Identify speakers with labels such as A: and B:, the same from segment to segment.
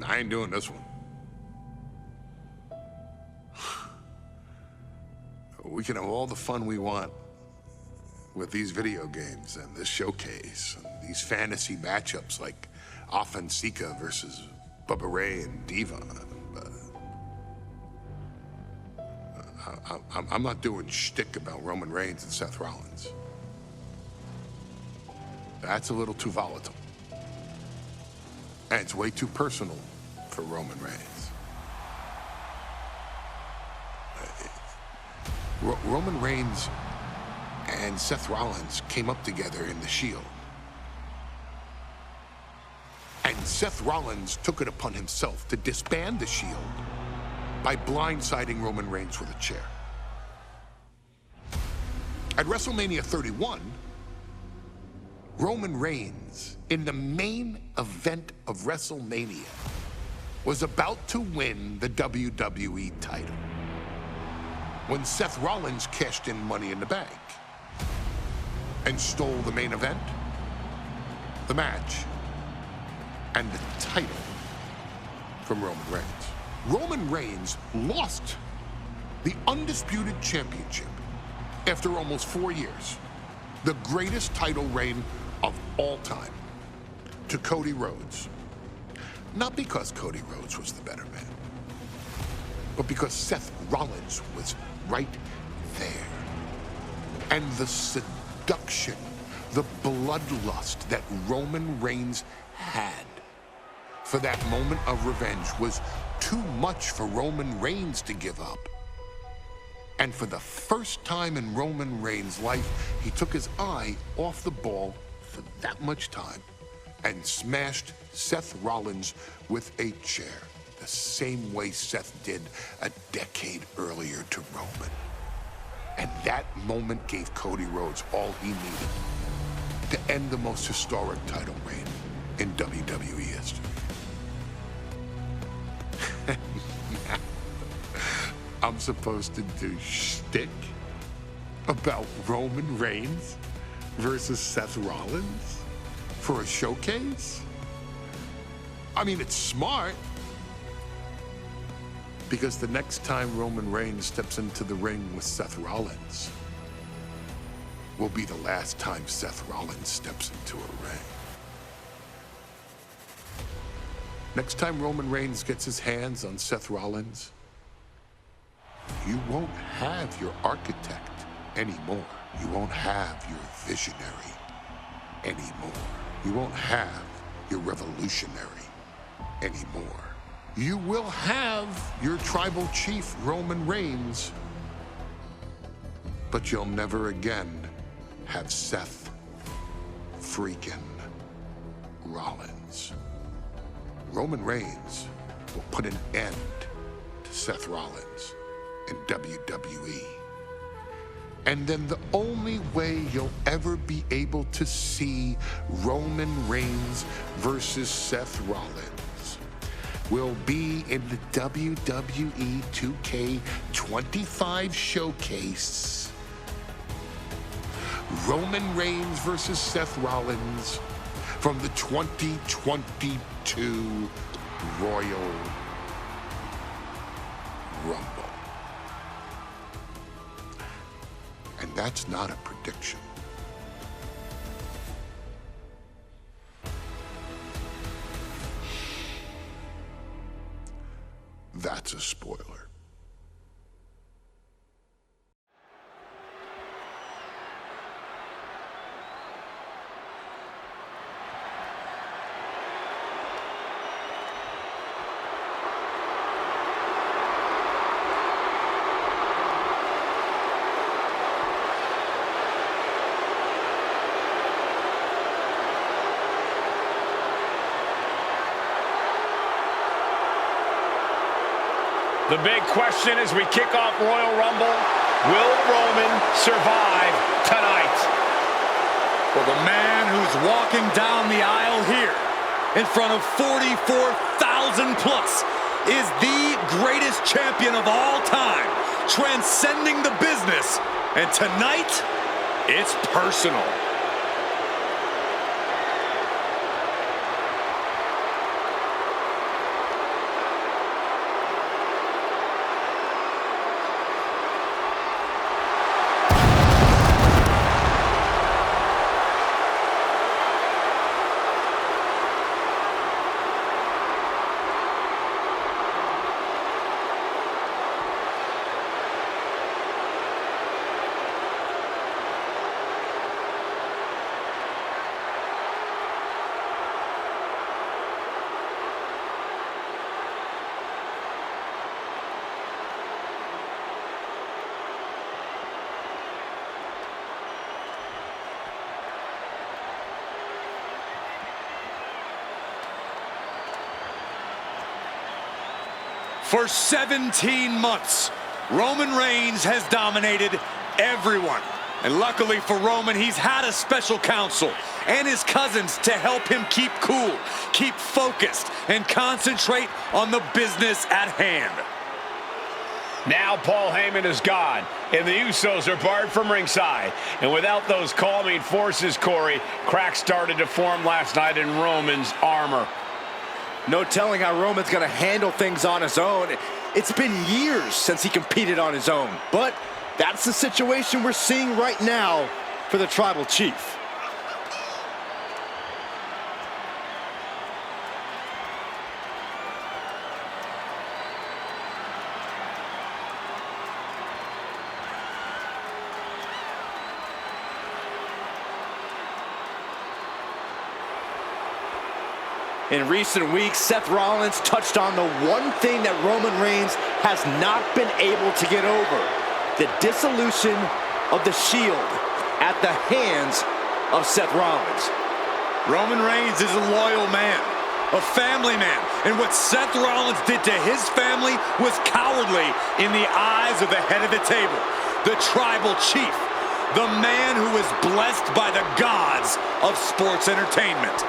A: I ain't doing this one. We can have all the fun we want with these video games and this showcase and these fantasy matchups like Offensica versus Bubba Ray and Diva. I'm not doing shtick about Roman Reigns and Seth Rollins. That's a little too volatile. And it's way too personal for Roman Reigns. Roman Reigns and Seth Rollins came up together in the Shield. And Seth Rollins took it upon himself to disband the Shield by blindsiding Roman Reigns with a chair. At WrestleMania 31, Roman Reigns, in the main event of WrestleMania, was about to win the WWE title when Seth Rollins cashed in Money in the Bank and stole the main event, the match, and the title from Roman Reigns. Roman Reigns lost the undisputed championship after almost 4 years, the greatest title reign of all time, to Cody Rhodes. Not because Cody Rhodes was the better man, but because Seth Rollins was right there. And the seduction, the bloodlust that Roman Reigns had for that moment of revenge was too much for Roman Reigns to give up. And for the first time in Roman Reigns' life, he took his eye off the ball for that much time and smashed Seth Rollins with a chair, the same way Seth did a decade earlier to Roman. And that moment gave Cody Rhodes all he needed to end the most historic title reign in WWE history. I'm supposed to do shtick about Roman Reigns versus Seth Rollins for a showcase? I mean, it's smart, because the next time Roman Reigns steps into the ring with Seth Rollins will be the last time Seth Rollins steps into a ring. Next time Roman Reigns gets his hands on Seth Rollins, you won't have your architect anymore. You won't have your visionary anymore. You won't have your revolutionary anymore. You will have your tribal chief, Roman Reigns, but you'll never again have Seth freaking Rollins. Roman Reigns will put an end to Seth Rollins in WWE. And then the only way you'll ever be able to see Roman Reigns versus Seth Rollins will be in the WWE 2K25 showcase. Roman Reigns versus Seth Rollins from the 2022 Royal Rumble. And that's not a prediction. That's a spoiler.
B: The big question as we kick off Royal Rumble, will Roman survive tonight?
C: Well, the man who's walking down the aisle here in front of 44,000 plus is the greatest champion of all time, transcending the business. And tonight, it's personal. For 17 months, Roman Reigns has dominated everyone. And luckily for Roman, he's had a special counsel and his cousins to help him keep cool, keep focused, and concentrate on the business at hand.
B: Now Paul Heyman is gone, and the Usos are barred from ringside. And without those calming forces, Corey, cracks started to form last night in Roman's armor.
D: No telling how Roman's going to handle things on his own. It's been years since he competed on his own, but that's the situation we're seeing right now for the Tribal Chief. In recent weeks, Seth Rollins touched on the one thing that Roman Reigns has not been able to get over: the dissolution of the Shield at the hands of Seth Rollins.
C: Roman Reigns is a loyal man, a family man, and what Seth Rollins did to his family was cowardly in the eyes of the head of the table, the Tribal Chief, the man who is blessed by the gods of sports entertainment.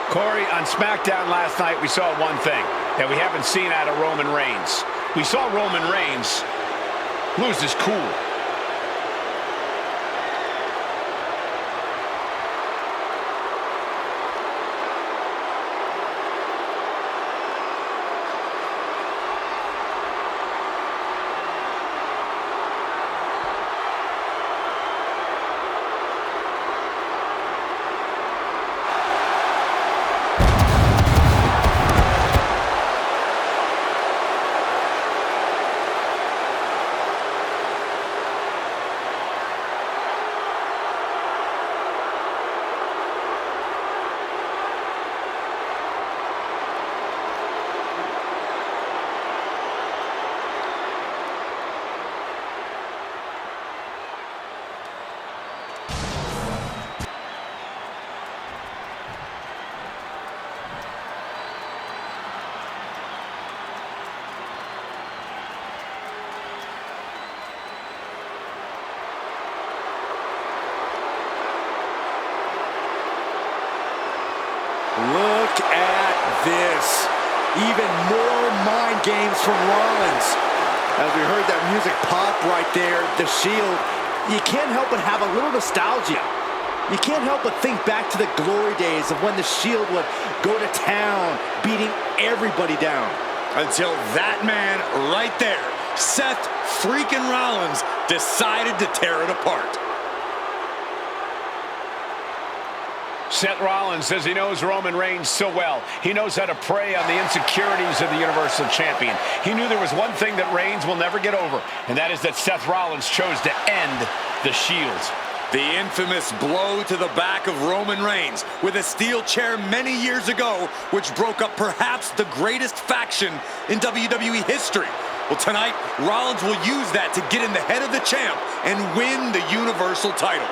B: Corey, on SmackDown last night, we saw one thing that we haven't seen out of Roman Reigns. We saw Roman Reigns lose his cool.
D: Look at this. Even more mind games from Rollins. As we heard that music pop right there, the Shield, you can't help but have a little nostalgia. You can't help but think back to the glory days of when the Shield would go to town, beating everybody down.
C: Until that man right there, Seth freaking Rollins, decided to tear it apart.
B: Seth Rollins says he knows Roman Reigns so well. He knows how to prey on the insecurities of the Universal Champion. He knew there was one thing that Reigns will never get over, and that is that Seth Rollins chose to end the Shield.
C: The infamous blow to the back of Roman Reigns with a steel chair many years ago, which broke up perhaps the greatest faction in WWE history. Well, tonight, Rollins will use that to get in the head of the champ and win the Universal title.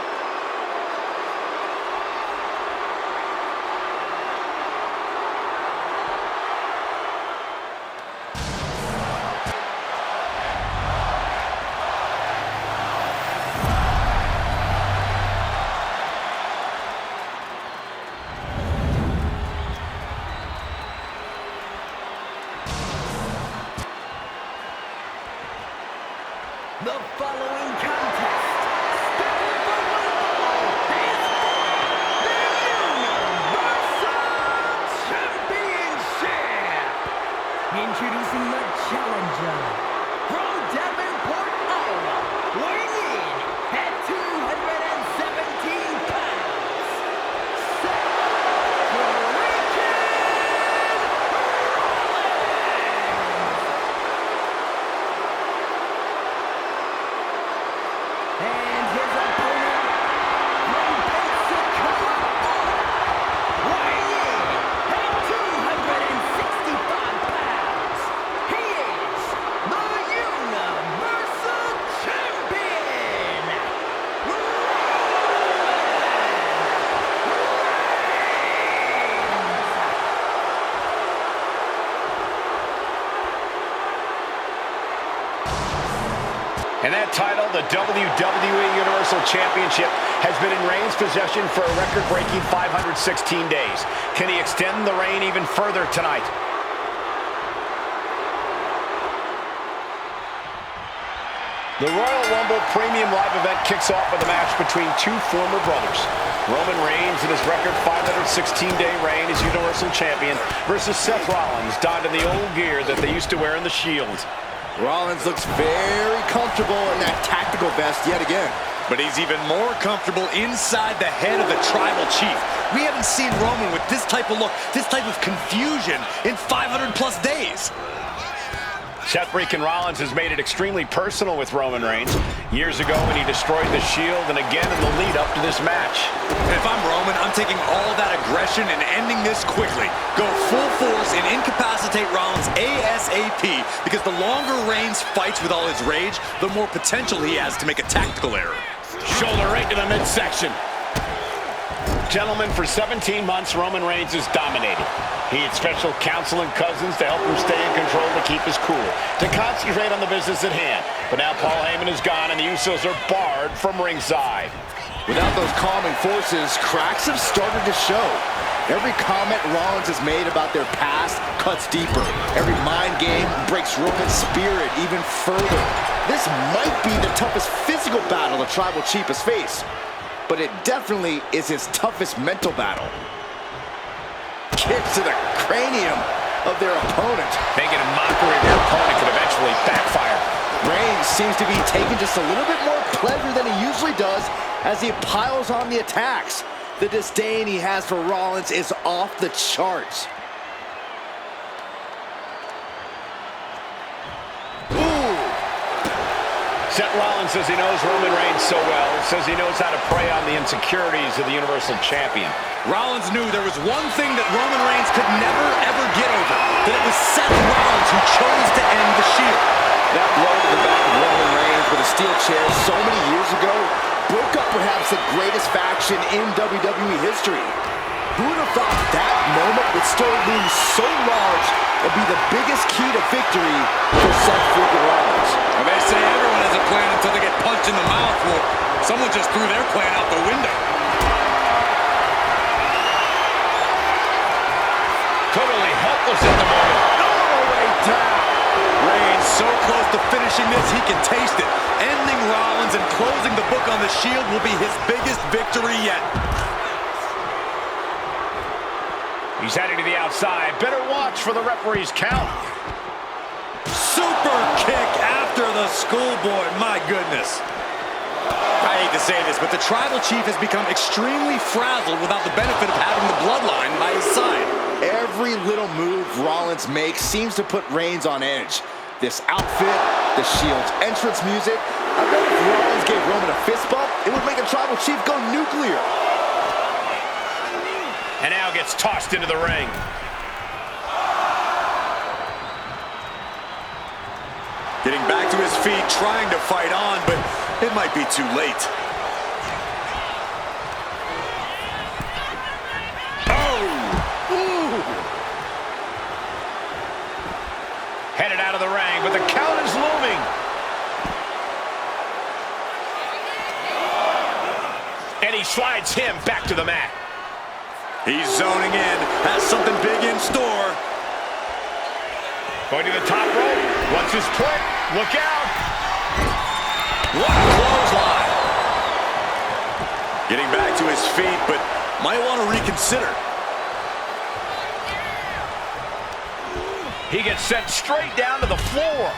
E: The following contest, scheduled for one fall, is for the Universal Championship. Introducing the challenger from Davenport, Iowa, weighing in at 217 pounds, Seth freaking Rollins.
B: And that title, the WWE Universal Championship, has been in Reigns' possession for a record-breaking 516 days. Can he extend the reign even further tonight? The Royal Rumble Premium Live event kicks off with a match between two former brothers. Roman Reigns in his record 516-day reign as Universal Champion versus Seth Rollins, donned in the old gear that they used to wear in the Shield.
D: Rollins looks very comfortable in that tactical vest yet again.
C: But he's even more comfortable inside the head of the Tribal Chief. We haven't seen Roman with this type of look, this type of confusion in 500-plus days.
B: Seth freaking Rollins has made it extremely personal with Roman Reigns. Years ago when he destroyed the Shield, and again in the lead up to this match.
C: If I'm Roman, I'm taking all that aggression and ending this quickly. Go full force and incapacitate Rollins ASAP, because the longer Reigns fights with all his rage, the more potential he has to make a tactical error.
B: Shoulder right to the midsection. Gentlemen, for 17 months, Roman Reigns has dominated. He had special counsel and cousins to help him stay in control, to keep his cool, to concentrate on the business at hand. But now Paul Heyman is gone, and the Usos are barred from ringside.
D: Without those calming forces, cracks have started to show. Every comment Rollins has made about their past cuts deeper. Every mind game breaks Roman's spirit even further. This might be the toughest physical battle the Tribal Chief has faced, but it definitely is his toughest mental battle. Kicks to the cranium of their opponent.
B: Making a mockery of their opponent could eventually backfire.
D: Reigns seems to be taking just a little bit more pleasure than he usually does as he piles on the attacks. The disdain he has for Rollins is off the charts.
B: Seth Rollins says he knows Roman Reigns so well, says he knows how to prey on the insecurities of the Universal Champion.
C: Rollins knew there was one thing that Roman Reigns could never, ever get over, that it was Seth Rollins who chose to end the Shield.
D: That blow to the back of Roman Reigns with a steel chair so many years ago broke up perhaps the greatest faction in WWE history. Who would have thought that moment would still loom so large and be the biggest key to victory for Seth freaking Rollins?
C: Well, they say everyone has a plan until they get punched in the mouth. Well, someone just threw their plan out the window.
B: Totally helpless at the moment.
C: All the way down. Reigns so close to finishing this, he can taste it. Ending Rollins and closing the book on the Shield will be his biggest victory yet.
B: He's heading to the outside. Better watch for the referee's count.
C: Super kick after the schoolboy. My goodness. I hate to say this, but the Tribal Chief has become extremely frazzled without the benefit of having the bloodline by his side.
D: Every little move Rollins makes seems to put Reigns on edge. This outfit, the Shield's entrance music. I bet if Rollins gave Roman a fist bump, it would make a Tribal Chief go nuclear.
B: And now gets tossed into the ring.
C: Getting back to his feet, trying to fight on, but it might be too late.
B: Headed out of the ring, but the count is looming. And he slides him back to the mat.
C: He's zoning in, has something big in store.
B: Going to the top rope. What's his split? Look out.
C: What a clothesline. Getting back to his feet, but might want to reconsider.
B: He gets sent straight down to the floor.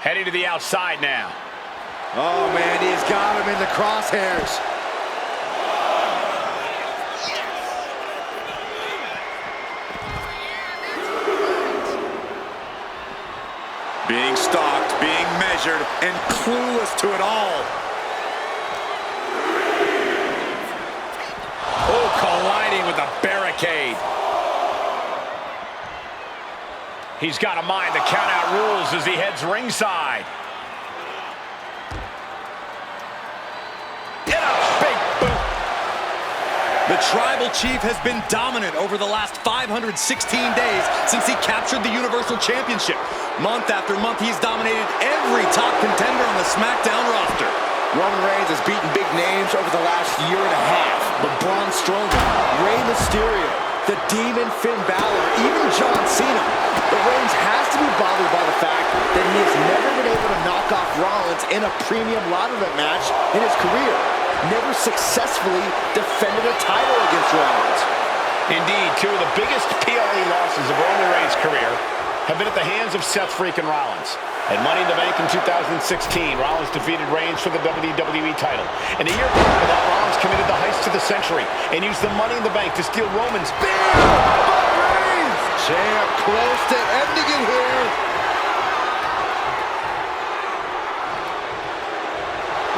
B: Heading to the outside now.
D: Oh man, he's got him in the crosshairs.
C: Being stalked, being measured, and clueless to it all.
B: Oh, colliding with the barricade. He's got to mind the count-out rules as he heads ringside. Get a big boot.
C: The Tribal Chief has been dominant over the last 516 days since he captured the Universal Championship. Month after month, he's dominated every top contender on the SmackDown roster.
D: Roman Reigns has beaten big names over the last year and a half. But Braun Strowman, Rey Mysterio, the Demon Finn Balor, even John Cena. But Reigns has to be bothered by the fact that he has never been able to knock off Rollins in a premium ladder match in his career. Never successfully defended a title against Rollins.
B: Indeed, two of the biggest PLE losses of Roman Reigns' career have been at the hands of Seth freaking Rollins. At Money in the Bank in 2016, Rollins defeated Reigns for the WWE title. And a year before that, Rollins committed the heist of the century and used the Money in the Bank to steal Roman's
D: Bam! But Reigns! Champ close to ending it here.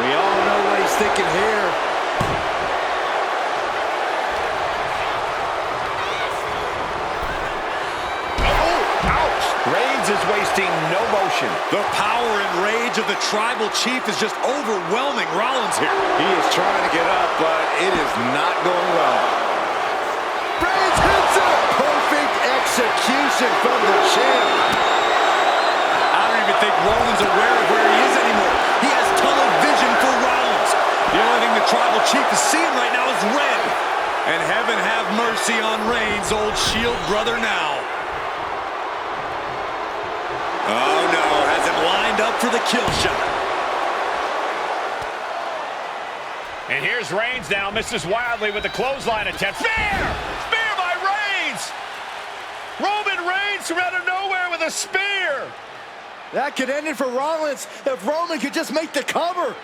D: We all know what he's thinking here.
B: Reigns is wasting no motion.
C: The power and rage of the Tribal Chief is just overwhelming Rollins here.
D: He is trying to get up, but it is not going well. Reigns hits it! Perfect execution from the champ.
C: I don't even think Roman's aware of where he is anymore. He has tunnel vision for Rollins. The only thing the Tribal Chief is seeing right now is red. And heaven have mercy on Reigns' old Shield brother now. Oh no, has him lined up for the kill shot.
B: And here's Reigns now, misses wildly with the clothesline attempt. Spear! Spear by Reigns! Roman Reigns from out of nowhere with a spear!
D: That could end it for Rollins if Roman could just make the cover.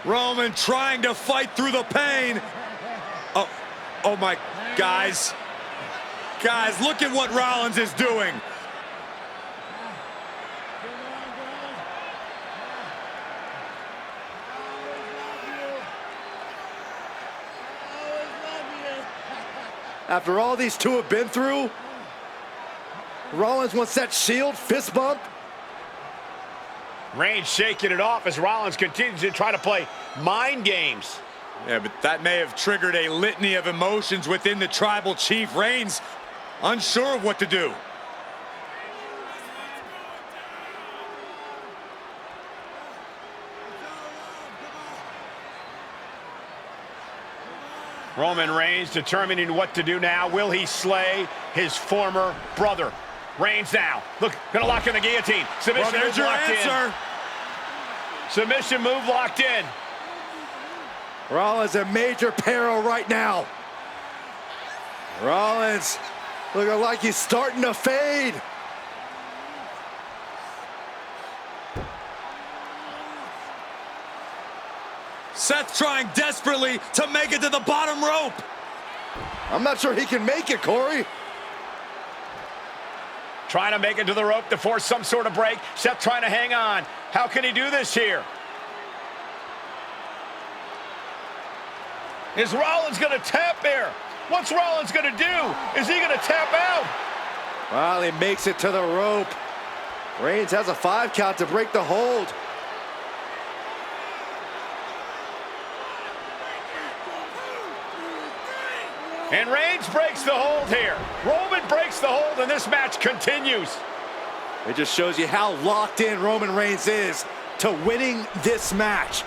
C: Roman trying to fight through the pain. Oh my, guys. Guys, look at what Rollins is doing.
D: After all these two have been through, Rollins wants that Shield fist bump.
B: Reigns shaking it off as Rollins continues to try to play mind games.
C: Yeah, but that may have triggered a litany of emotions within the Tribal Chief. Reigns unsure of what to do.
B: Roman Reigns determining what to do now. Will he slay his former brother? Reigns now. Look, gonna lock in the guillotine. Submission
C: Well, there's
B: move
C: your
B: locked
C: answer.
B: in. Submission move locked in.
D: Rollins in major peril right now. Rollins looking like he's starting to fade.
C: Seth trying desperately to make it to the bottom rope.
D: I'm not sure he can make it, Corey.
B: Trying to make it to the rope to force some sort of break. Seth trying to hang on. How can he do this here? Is Rollins gonna tap there? What's Rollins gonna do? Is he gonna tap out?
D: Well, he makes it to the rope. Reigns has a 5 count to break the hold.
B: And Reigns breaks the hold here. Roman breaks the hold and this match continues.
D: It just shows you how locked in Roman Reigns is to winning this match.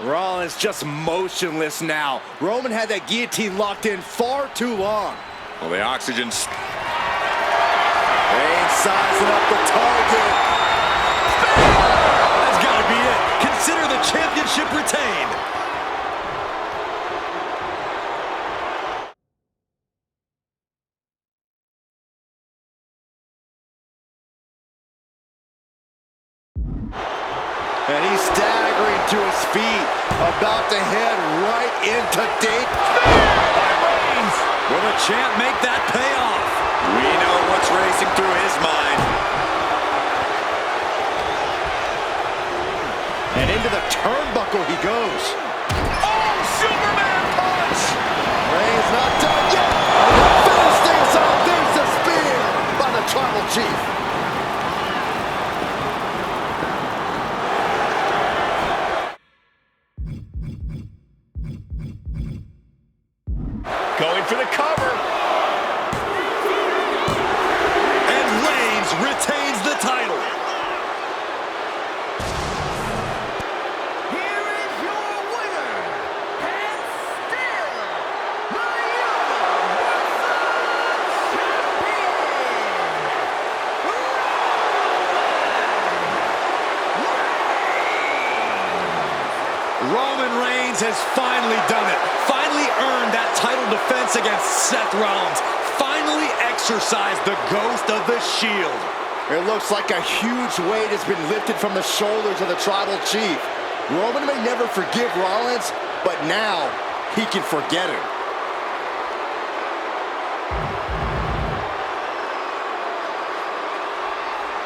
D: Rollins just motionless now. Roman had that guillotine locked in far too long.
C: Well, the oxygen's...
D: Reigns sizing up the target.
C: That's got to be it. Consider the championship retained.
D: And he's staggering to his feet, about to head right into Date.
C: Will the champ make that pay off? We know what's racing through his mind.
D: And into the turnbuckle he goes.
B: Oh, Superman punch!
D: Reigns not done yet. And the finish things off. There's the spear by the Tribal Chief.
B: for the cover.
C: And Reigns retains the title.
E: Here is your winner, and still the Universal Champion,
C: Roman Reigns has finally done it. Finally earned that title defense against Seth Rollins. Finally exercised the ghost of the Shield.
D: It looks like a huge weight has been lifted from the shoulders of the Tribal Chief. Roman may never forgive Rollins, but now he can forget him.